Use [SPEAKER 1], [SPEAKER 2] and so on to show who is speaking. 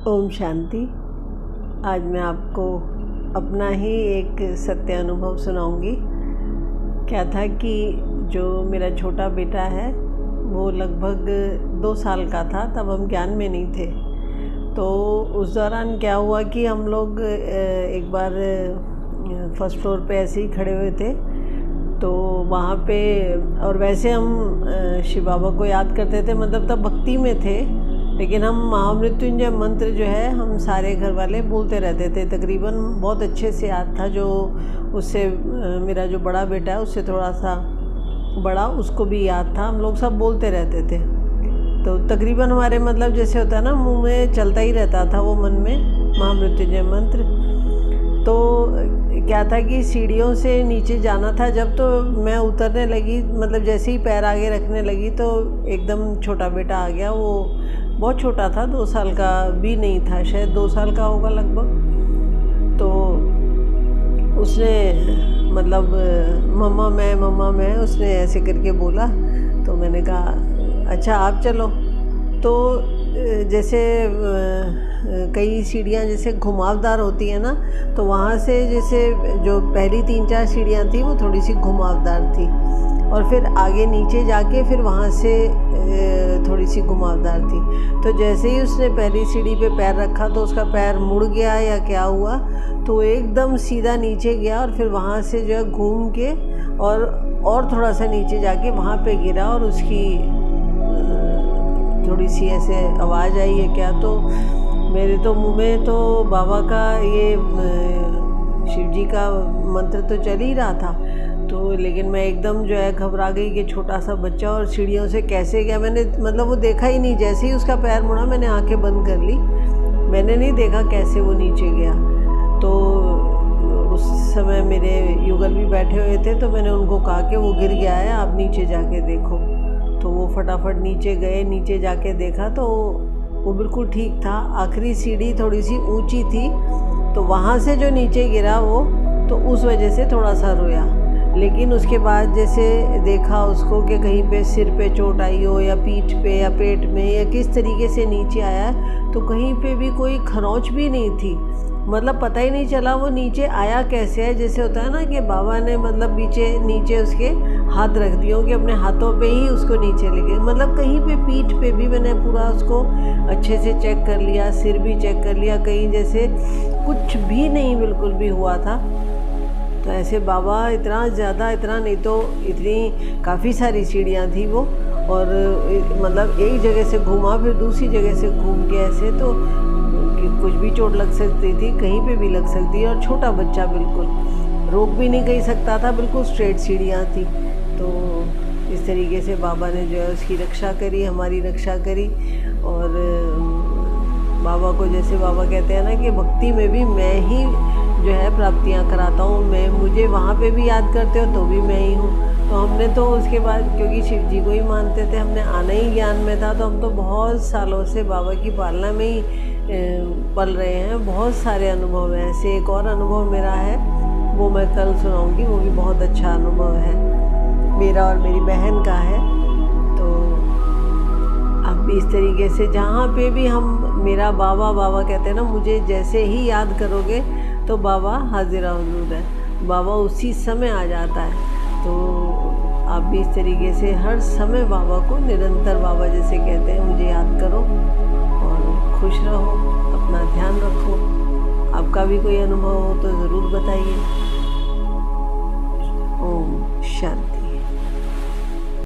[SPEAKER 1] ओम शांति। आज मैं आपको अपना ही एक सत्य अनुभव सुनाऊंगी। क्या था कि जो मेरा छोटा बेटा है वो लगभग 2 साल का था, तब हम ज्ञान में नहीं थे। तो उस दौरान क्या हुआ कि हम लोग एक बार फर्स्ट फ्लोर पे ऐसे ही खड़े हुए थे, तो वहाँ पे, और वैसे हम शिव बाबा को याद करते थे, मतलब तब भक्ति में थे, लेकिन हम महामृत्युंजय मंत्र जो है हम सारे घर वाले बोलते रहते थे। तकरीबन बहुत अच्छे से याद था। जो उससे मेरा जो बड़ा बेटा है उससे थोड़ा सा बड़ा, उसको भी याद था। हम लोग सब बोलते रहते थे। तो तकरीबन हमारे मतलब जैसे होता है ना, मुंह में चलता ही रहता था वो मन में महामृत्युंजय मंत्र। तो क्या था कि सीढ़ियों से नीचे जाना था। जब तो मैं उतरने लगी, मतलब जैसे ही पैर आगे रखने लगी तो एकदम छोटा बेटा आ गया। वो बहुत छोटा था, 2 साल का भी नहीं था, शायद 2 साल का होगा लगभग। तो उसने मतलब मम्मा मैं उसने ऐसे करके बोला। तो मैंने कहा अच्छा आप चलो। तो जैसे कई सीढ़ियाँ जैसे घुमावदार होती है ना, तो वहाँ से जैसे जो पहली 3-4 सीढ़ियाँ थी वो थोड़ी सी घुमावदार थी, और फिर आगे नीचे जाके फिर वहाँ से थोड़ी सी घुमावदार थी। तो जैसे ही उसने पहली सीढ़ी पे पैर रखा तो उसका पैर मुड़ गया या क्या हुआ, तो एकदम सीधा नीचे गया, और फिर वहाँ से जो है घूम के और थोड़ा सा नीचे जाके वहाँ पे गिरा, और उसकी थोड़ी सी ऐसे आवाज़ आई है क्या। तो मेरे तो मुँह में तो बाबा का ये शिव जी का मंत्र तो चल ही रहा था। तो लेकिन मैं एकदम जो है घबरा गई कि छोटा सा बच्चा और सीढ़ियों से कैसे गया। मैंने मतलब वो देखा ही नहीं। जैसे ही उसका पैर मुड़ा मैंने आंखें बंद कर ली, मैंने नहीं देखा कैसे वो नीचे गया। तो उस समय मेरे युगल भी बैठे हुए थे, तो मैंने उनको कहा कि वो गिर गया है, आप नीचे जाके देखो। तो वो फटाफट नीचे गए। नीचे जाके देखा तो वो बिल्कुल ठीक था। आखिरी सीढ़ी थोड़ी सी ऊंची थी, तो वहाँ से जो नीचे गिरा वो, तो उस वजह से थोड़ा सा रोया। लेकिन उसके बाद जैसे देखा उसको कि कहीं पे सिर पे चोट आई हो, या पीठ पे, या पेट में, या किस तरीके से नीचे आया, तो कहीं पे भी कोई खरोंच भी नहीं थी। मतलब पता ही नहीं चला वो नीचे आया कैसे है। जैसे होता है ना कि बाबा ने मतलब नीचे उसके हाथ रख दिए हो, कि अपने हाथों पे ही उसको नीचे लेके, मतलब कहीं पे पीठ पे भी मैंने पूरा उसको अच्छे से चेक कर लिया, सिर भी चेक कर लिया, कहीं जैसे कुछ भी नहीं बिल्कुल भी हुआ था। तो ऐसे बाबा इतना ज़्यादा, इतना नहीं तो इतनी काफ़ी सारी सीढ़ियाँ थी वो, और मतलब एक जगह से घूमा फिर दूसरी जगह से घूम के ऐसे, तो कुछ भी चोट लग सकती थी, कहीं पे भी लग सकती है। और छोटा बच्चा बिल्कुल रोक भी नहीं कहीं सकता था, बिल्कुल स्ट्रेट सीढ़ियाँ थी। तो इस तरीके से बाबा ने जो है उसकी रक्षा करी, हमारी रक्षा करी। और बाबा को, जैसे बाबा कहते हैं ना कि भक्ति में भी मैं ही जो है प्राप्तियाँ कराता हूँ, मुझे वहाँ पे भी याद करते हो तो भी मैं ही हूँ। तो हमने तो उसके बाद, क्योंकि शिव जी को ही मानते थे, हमने आना ही ज्ञान में था, तो हम तो बहुत सालों से बाबा की पालना में ही पल रहे हैं। बहुत सारे अनुभव हैं ऐसे। एक और अनुभव मेरा है, वो मैं कल सुनाऊंगी। वो भी बहुत अच्छा अनुभव है, मेरा और मेरी बहन का है। तो अब भी इस तरीके से जहाँ पे भी हम मेरा बाबा बाबा कहते हैं ना, मुझे जैसे ही याद करोगे तो बाबा हाजिरा हुजूर है, बाबा उसी समय आ जाता है। तो आप भी इस तरीके से हर समय बाबा को निरंतर, बाबा जैसे कहते हैं, मुझे याद करो और खुश रहो, अपना ध्यान रखो। आपका भी कोई अनुभव हो तो ज़रूर बताइए। ओम शांति।